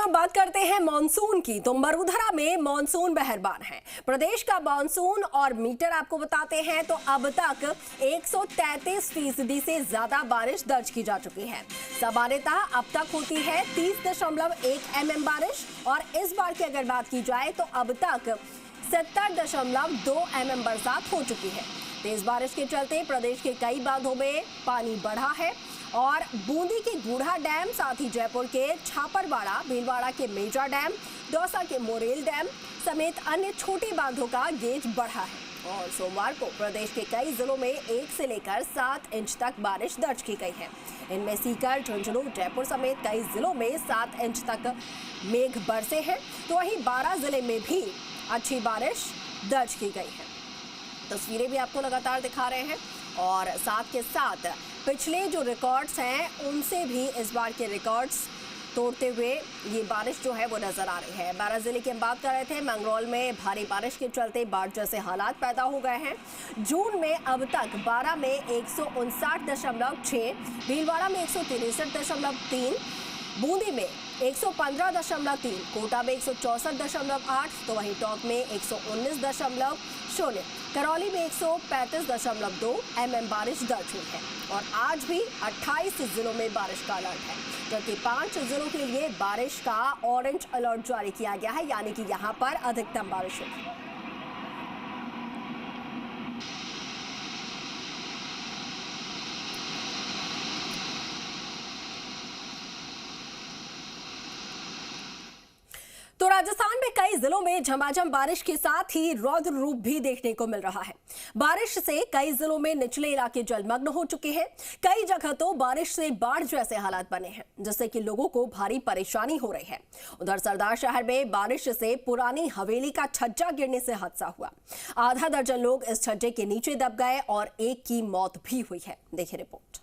हम बात करते हैं मानसून की, तो मरुधरा में मानसून बहरबान है। प्रदेश का मानसून और मीटर आपको बताते हैं तो अब तक 133% से ज्यादा बारिश दर्ज की जा चुकी है। सामान्यतः अब तक होती है 30.1 mm बारिश, और इस बार की अगर बात की जाए तो अब तक 70.2 mm बरसात हो चुकी है। तेज बारिश के चलते प्रदेश के कई बांधों में पानी बढ़ा है और बूंदी के गूढ़ा डैम, साथ ही जयपुर के छापड़वाड़ा, भीलवाड़ा के मेजा डैम, दौसा के मोरेल डैम समेत अन्य छोटे बांधों का गेज बढ़ा है। और सोमवार को प्रदेश के कई जिलों में 1 से लेकर 7 इंच तक बारिश दर्ज की गई है। इनमें सीकर, झुंझुनू, जयपुर समेत कई जिलों में 7 इंच तक मेघ बरसे हैं, तो वहीं 12 जिले में भी अच्छी बारिश दर्ज की गई है। तस्वीरें भी आपको लगातार दिखा रहे हैं और साथ के साथ पिछले जो रिकॉर्ड्स हैं उनसे भी इस बार के रिकॉर्ड्स तोड़ते हुए ये बारिश जो है वो नजर आ रही है। 12 जिले की हम बात कर रहे थे। मंगरौल में भारी बारिश के चलते बाढ़ जैसे हालात पैदा हो गए हैं। जून में अब तक 12 में 159.6, भीलवाड़ा में 163.3, बूंदी में 115.3, कोटा में 164.8, तो वहीं टोंक में 119.0, करौली में 135.2 mm बारिश दर्ज हुई है। और आज भी 28 जिलों में बारिश का अलर्ट है, जबकि 5 जिलों के लिए बारिश का ऑरेंज अलर्ट जारी किया गया है, यानी कि यहां पर अधिकतम बारिश होगी। तो राजस्थान में कई जिलों में झमाझम बारिश के साथ ही रौद्र रूप भी देखने को मिल रहा है। बारिश से कई जिलों में निचले इलाके जलमग्न हो चुके हैं। कई जगह तो बारिश से बाढ़ जैसे हालात बने हैं, जिससे कि लोगों को भारी परेशानी हो रही है। उधर सरदार शहर में बारिश से पुरानी हवेली का छज्जा गिरने से हादसा हुआ। आधा दर्जन लोग इस छज्जे के नीचे दब गए और एक की मौत भी हुई है। देखिए रिपोर्ट।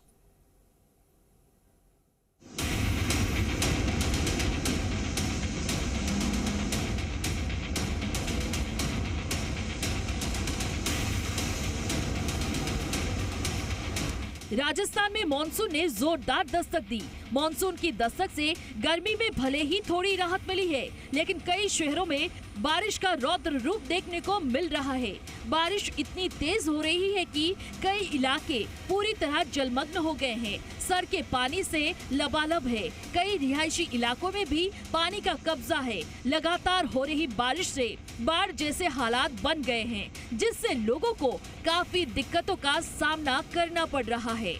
राजस्थान में मानसून ने जोरदार दस्तक दी। मानसून की दस्तक से गर्मी में भले ही थोड़ी राहत मिली है, लेकिन कई शहरों में बारिश का रौद्र रूप देखने को मिल रहा है। बारिश इतनी तेज हो रही है कि कई इलाके पूरी तरह जलमग्न हो गए हैं। सड़कें पानी से लबालब है। कई रिहायशी इलाकों में भी पानी का कब्जा है। लगातार हो रही बारिश से बाढ़ जैसे हालात बन गए हैं, जिससे लोगों को काफी दिक्कतों का सामना करना पड़ रहा है।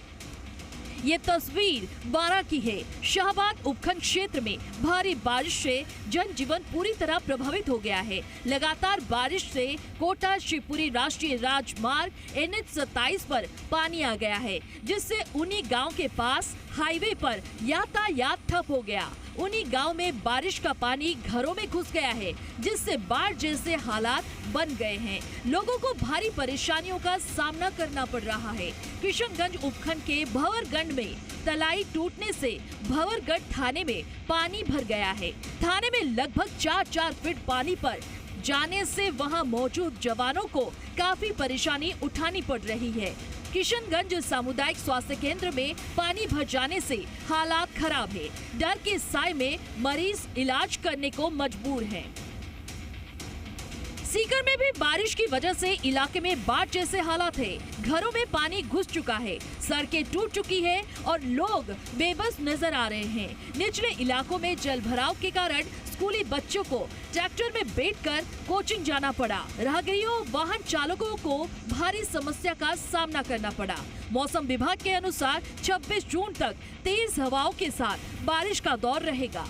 ये तस्वीर बारा की है। शाहबाद उपखंड क्षेत्र में भारी बारिश से जनजीवन पूरी तरह प्रभावित हो गया है। लगातार बारिश से कोटा शिवपुरी राष्ट्रीय राजमार्ग NH 27 पर पानी आ गया है, जिससे उन्हीं गांव के पास हाईवे पर यातायात ठप हो गया। उन्हीं गांव में बारिश का पानी घरों में घुस गया है, जिससे बाढ़ जैसे हालात बन गए हैं। लोगों को भारी परेशानियों का सामना करना पड़ रहा है। किशनगंज उपखंड के भंवरगढ़ में तलाई टूटने से भंवरगढ़ थाने में पानी भर गया है। थाने में लगभग 4-4 फीट पानी पर जाने से वहां मौजूद जवानों को काफी परेशानी उठानी पड़ रही है। किशनगंज सामुदायिक स्वास्थ्य केंद्र में पानी भर जाने से हालात खराब है। डर के साए में मरीज इलाज करने को मजबूर हैं। सीकर में भी बारिश की वजह से इलाके में बाढ़ जैसे हालात है। घरों में पानी घुस चुका है, सड़कें टूट चुकी है और लोग बेबस नजर आ रहे हैं। निचले इलाकों में जल भराव के कारण स्कूली बच्चों को ट्रैक्टर में बैठकर कोचिंग जाना पड़ा। राहगीरों, वाहन चालकों को भारी समस्या का सामना करना पड़ा। मौसम विभाग के अनुसार 26 जून तक तेज हवाओं के साथ बारिश का दौर रहेगा।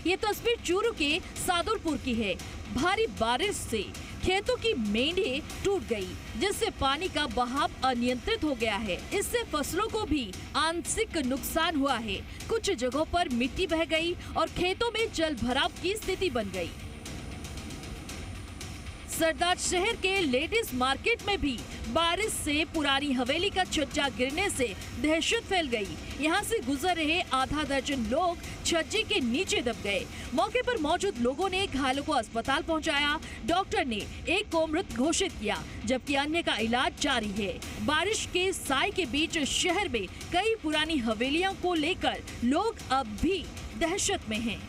ये तस्वीर चूरू के सादुलपुर की है। भारी बारिश से खेतों की मेंढे टूट गई, जिससे पानी का बहाव अनियंत्रित हो गया है। इससे फसलों को भी आंशिक नुकसान हुआ है। कुछ जगहों पर मिट्टी बह गई और खेतों में जल भराव की स्थिति बन गई। सरदार शहर के लेडीज मार्केट में भी बारिश से पुरानी हवेली का छज्जा गिरने से दहशत फैल गई। यहाँ से गुजर रहे आधा दर्जन लोग छज्जे के नीचे दब गए। मौके पर मौजूद लोगों ने घायलों को अस्पताल पहुँचाया। डॉक्टर ने एक को मृत घोषित किया, जबकि अन्य का इलाज जारी है। बारिश के साए के बीच शहर में कई पुरानी हवेलियों को लेकर लोग अब भी दहशत में हैं।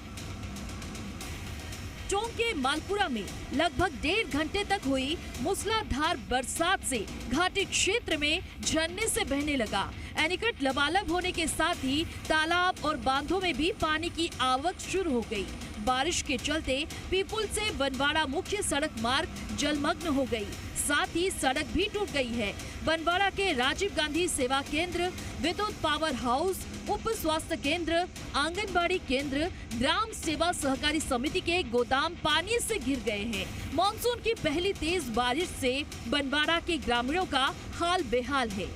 टोंक के मालपुरा में लगभग 1.5 घंटे तक हुई मूसलाधार बरसात से घाटी क्षेत्र में झरने से बहने लगा। एनीकट लबालब होने के साथ ही तालाब और बांधों में भी पानी की आवक शुरू हो गई। बारिश के चलते पीपुल से बनवाड़ा मुख्य सड़क मार्ग जलमग्न हो गई, साथ ही सड़क भी टूट गई है। बनवाड़ा के राजीव गांधी सेवा केंद्र, विद्युत पावर हाउस, उप स्वास्थ्य केंद्र, आंगनबाड़ी केंद्र, ग्राम सेवा सहकारी समिति के गोदाम पानी से घिर गए हैं। मानसून की पहली तेज बारिश से बनवाड़ा के ग्रामीणों का हाल बेहाल है।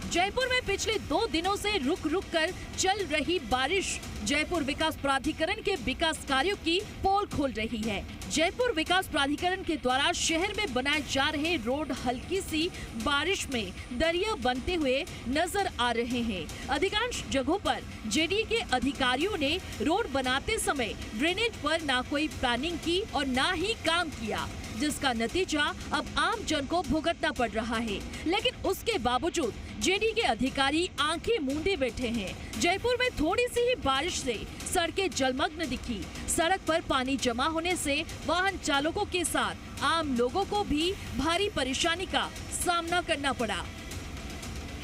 जयपुर में पिछले 2 दिनों से रुक रुक कर चल रही बारिश जयपुर विकास प्राधिकरण के विकास कार्यों की पोल खोल रही है। जयपुर विकास प्राधिकरण के द्वारा शहर में बनाए जा रहे रोड हल्की सी बारिश में दरिया बनते हुए नजर आ रहे हैं। अधिकांश जगहों पर जेडीए के अधिकारियों ने रोड बनाते समय ड्रेनेज पर ना कोई प्लानिंग की और ना ही काम किया, जिसका नतीजा अब आम जन को भुगतना पड़ रहा है। लेकिन उसके बावजूद जेडीए के अधिकारी आंखें मूंदे बैठे हैं। जयपुर में थोड़ी सी ही बारिश से सड़कें जलमग्न दिखी। सड़क पर पानी जमा होने से वाहन चालकों के साथ आम लोगों को भी भारी परेशानी का सामना करना पड़ा।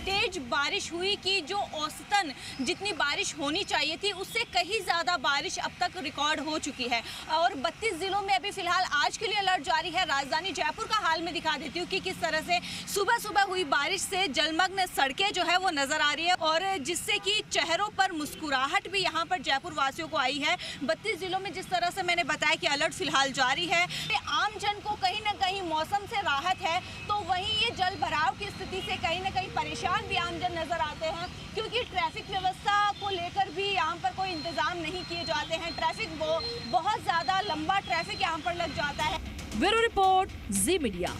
तेज बारिश हुई कि जो औसतन जितनी बारिश होनी चाहिए थी उससे कहीं ज़्यादा बारिश अब तक रिकॉर्ड हो चुकी है और 32 जिलों में अभी फिलहाल आज के लिए अलर्ट जारी है। राजधानी जयपुर का हाल में दिखा देती हूँ कि किस तरह से सुबह सुबह हुई बारिश से जलमग्न सड़कें जो है वो नज़र आ रही है और जिससे कि चेहरों पर मुस्कुराहट भी यहाँ पर जयपुर वासियों को आई है। 32 जिलों में जिस तरह से मैंने बताया कि अलर्ट फिलहाल जारी है। आम जन को कहीं ना कहीं मौसम से राहत है तो वहीं ये जल भराव की स्थिति से कहीं ना कहीं परेशान भी आमजन नजर आते हैं, क्योंकि ट्रैफिक व्यवस्था को लेकर भी यहाँ पर कोई इंतजाम नहीं किए जाते हैं। ट्रैफिक बहुत ज्यादा लंबा ट्रैफिक यहाँ पर लग जाता है। ब्यूरो रिपोर्ट, जी मीडिया।